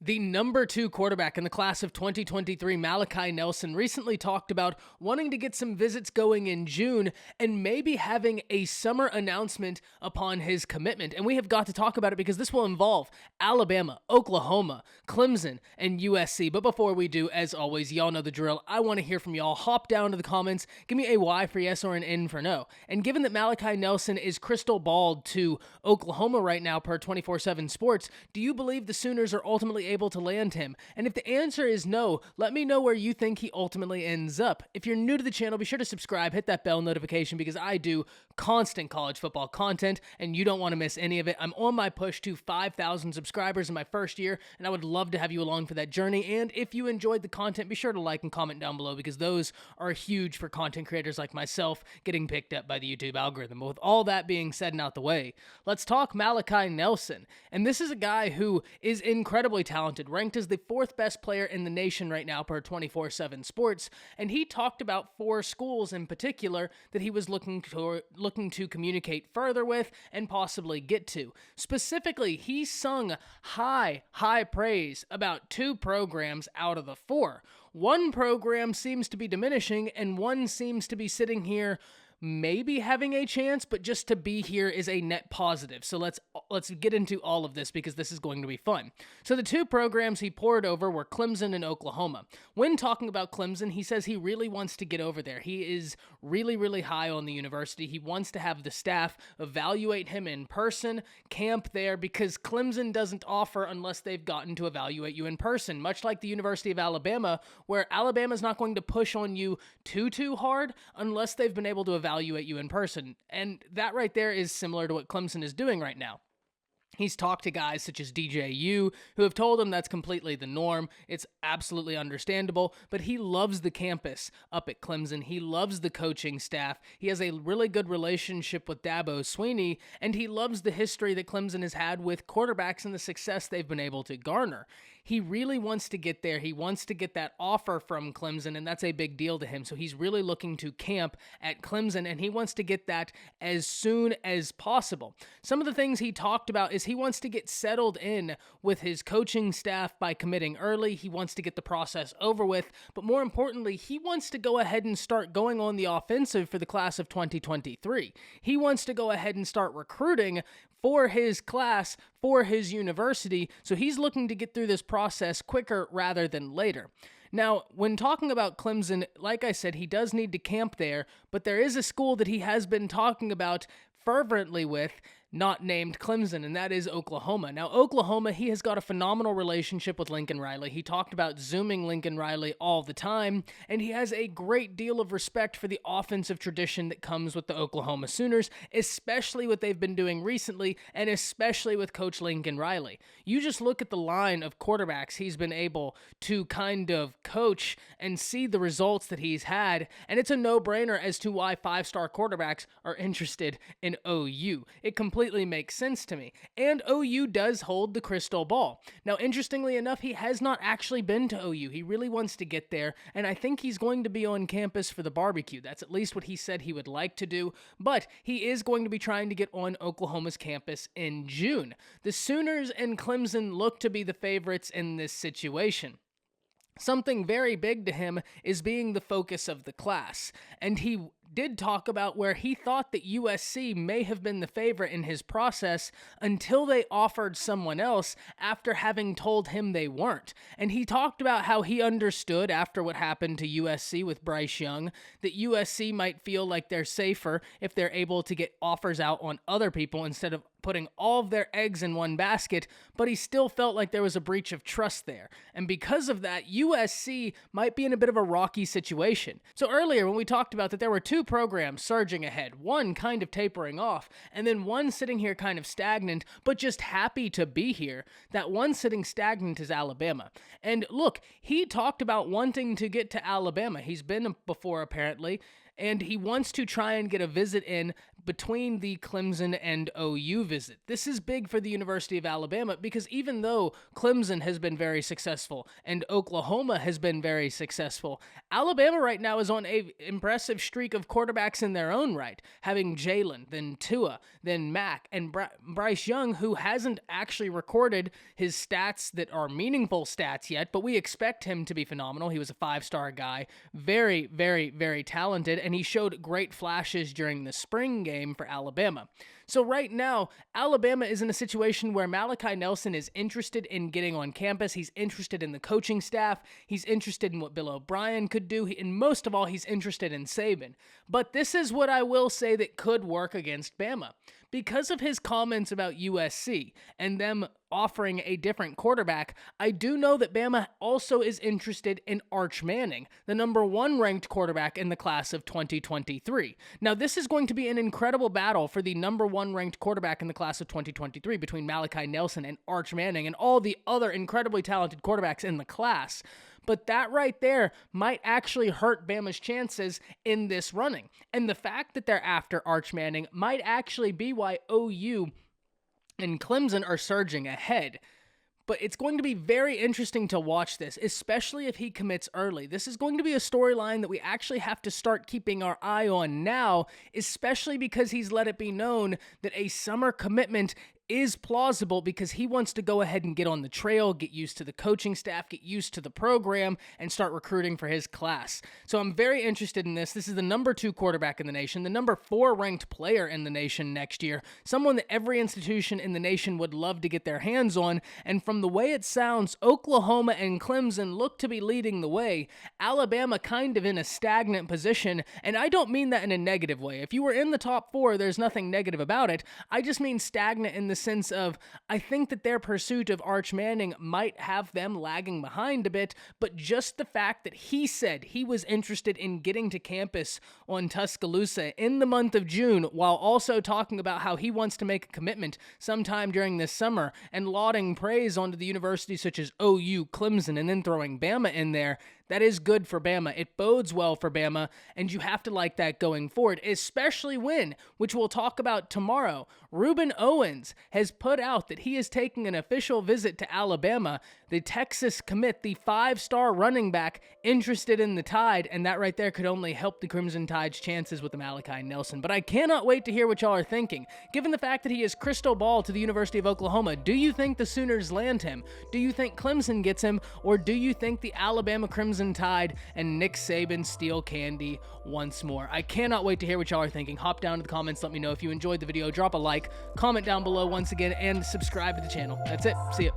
The number 2 quarterback in the class of 2023, Malachi Nelson, recently talked about wanting to get some visits going in June and maybe having a summer announcement upon his commitment. And we have got to talk about it because this will involve Alabama, Oklahoma, Clemson, and USC. But before we do, as always, y'all know the drill. I want to hear from y'all. Hop down to the comments. Give me a Y for yes or an N for no. And given that Malachi Nelson is crystal balled to Oklahoma right now per 24/7 Sports, do you believe the Sooners are ultimately able to land him? And if the answer is no, let me know where you think he ultimately ends up. If you're new to the channel, be sure to subscribe, hit that bell notification because I do constant college football content and you don't want to miss any of it. I'm on my push to 5,000 subscribers in my first year and I would love to have you along for that journey. And if you enjoyed the content, be sure to like and comment down below because those are huge for content creators like myself getting picked up by the YouTube algorithm. But with all that being said and out the way, let's talk Malachi Nelson. And this is a guy who is incredibly talented, ranked as the 4th best player in the nation right now per 24/7 Sports, and he talked about 4 schools in particular that he was looking to communicate further with and possibly get to. Specifically, he sung high praise about 2 programs out of the 4. One program seems to be diminishing, and one seems to be sitting here maybe having a chance, but just to be here is a net positive. So let's get into all of this because this is going to be fun. So the 2 programs he poured over were Clemson and Oklahoma. When talking about Clemson, he says he really wants to get over there. He is really high on the university. He wants to have the staff evaluate him in person, camp there, because Clemson doesn't offer unless they've gotten to evaluate you in person, much like the University of Alabama, where Alabama's not going to push on you too hard unless they've been able to evaluate you in person. And that right there is similar to what Clemson is doing right now. He's talked to guys such as DJU who have told him that's completely the norm. It's absolutely understandable, but he loves the campus up at Clemson. He loves the coaching staff. He has a really good relationship with Dabo Swinney, and he loves the history that Clemson has had with quarterbacks and the success they've been able to garner. He really wants to get there. He wants to get that offer from Clemson, and that's a big deal to him. So he's really looking to camp at Clemson, and he wants to get that as soon as possible. Some of the things he talked about is he wants to get settled in with his coaching staff by committing early. He wants to get the process over with, but more importantly, he wants to go ahead and start going on the offensive for the class of 2023. He wants to go ahead and start recruiting for his class, for his university, so he's looking to get through this process quicker rather than later. Now, when talking about Clemson, like I said, he does need to camp there, but there is a school that he has been talking about fervently with, not named Clemson, and that is Oklahoma. Now, Oklahoma, he has got a phenomenal relationship with Lincoln Riley. He talked about Zooming Lincoln Riley all the time, and he has a great deal of respect for the offensive tradition that comes with the Oklahoma Sooners, especially what they've been doing recently, and especially with Coach Lincoln Riley. You just look at the line of quarterbacks he's been able to kind of coach and see the results that he's had, and it's a no-brainer as to why 5-star quarterbacks are interested in OU. It completely makes sense to me. And OU does hold the crystal ball. Now, interestingly enough, he has not actually been to OU. He really wants to get there, and I think he's going to be on campus for the barbecue. That's at least what he said he would like to do, but he is going to be trying to get on Oklahoma's campus in June. The Sooners and Clemson look to be the favorites in this situation. Something very big to him is being the focus of the class, and he did talk about where he thought that USC may have been the favorite in his process until they offered someone else after having told him they weren't. And he talked about how he understood after what happened to USC with Bryce Young that USC might feel like they're safer if they're able to get offers out on other people instead of putting all of their eggs in one basket, but he still felt like there was a breach of trust there. And because of that, USC might be in a bit of a rocky situation. So earlier when we talked about that there were 2 programs surging ahead, one kind of tapering off, and then one sitting here kind of stagnant, but just happy to be here, that one sitting stagnant is Alabama. And look, he talked about wanting to get to Alabama. He's been before apparently, and he wants to try and get a visit in between the Clemson and OU visit. This is big for the University of Alabama because even though Clemson has been very successful and Oklahoma has been very successful, Alabama right now is on a impressive streak of quarterbacks in their own right, having Jalen, then Tua, then Mac, and Bryce Young, who hasn't actually recorded his stats that are meaningful stats yet, but we expect him to be phenomenal. He was a 5-star guy, very, very, very talented, and he showed great flashes during the spring game for Alabama. So right now, Alabama is in a situation where Malachi Nelson is interested in getting on campus. He's interested in the coaching staff. He's interested in what Bill O'Brien could do. And most of all, he's interested in Saban. But this is what I will say that could work against Bama. Because of his comments about USC and them offering a different quarterback, I do know that Bama also is interested in Arch Manning, the number 1 ranked quarterback in the class of 2023. Now, this is going to be an incredible battle for the number 1 ranked quarterback in the class of 2023 between Malachi Nelson and Arch Manning and all the other incredibly talented quarterbacks in the class. But that right there might actually hurt Bama's chances in this running. And the fact that they're after Arch Manning might actually be why OU and Clemson are surging ahead. But it's going to be very interesting to watch this, especially if he commits early. This is going to be a storyline that we actually have to start keeping our eye on now, especially because he's let it be known that a summer commitment is plausible because he wants to go ahead and get on the trail, get used to the coaching staff, get used to the program, and start recruiting for his class. So I'm very interested in this. This is the number 2 quarterback in the nation, the number 4 ranked player in the nation next year, someone that every institution in the nation would love to get their hands on, and from the way it sounds, Oklahoma and Clemson look to be leading the way, Alabama kind of in a stagnant position, and I don't mean that in a negative way. If you were in the top 4, there's nothing negative about it. I just mean stagnant in the sense of I think that their pursuit of Arch Manning might have them lagging behind a bit, but just the fact that he said he was interested in getting to campus on Tuscaloosa in the month of June while also talking about how he wants to make a commitment sometime during this summer and lauding praise onto the universities such as OU, Clemson, and then throwing Bama in there, that is good for Bama. It bodes well for Bama, and you have to like that going forward, especially when, which we'll talk about tomorrow, Reuben Owens has put out that he is taking an official visit to Alabama. The Texas commit, the 5-star running back, interested in the Tide, and that right there could only help the Crimson Tide's chances with the Malachi Nelson. But I cannot wait to hear what y'all are thinking. Given the fact that he is crystal ball to the University of Oklahoma, do you think the Sooners land him? Do you think Clemson gets him? Or do you think the Alabama Crimson Tide and Nick Saban steal candy once more? I cannot wait to hear what y'all are thinking. Hop down to the comments, let me know if you enjoyed the video, drop a like, comment down below once again, and subscribe to the channel. That's it. See ya.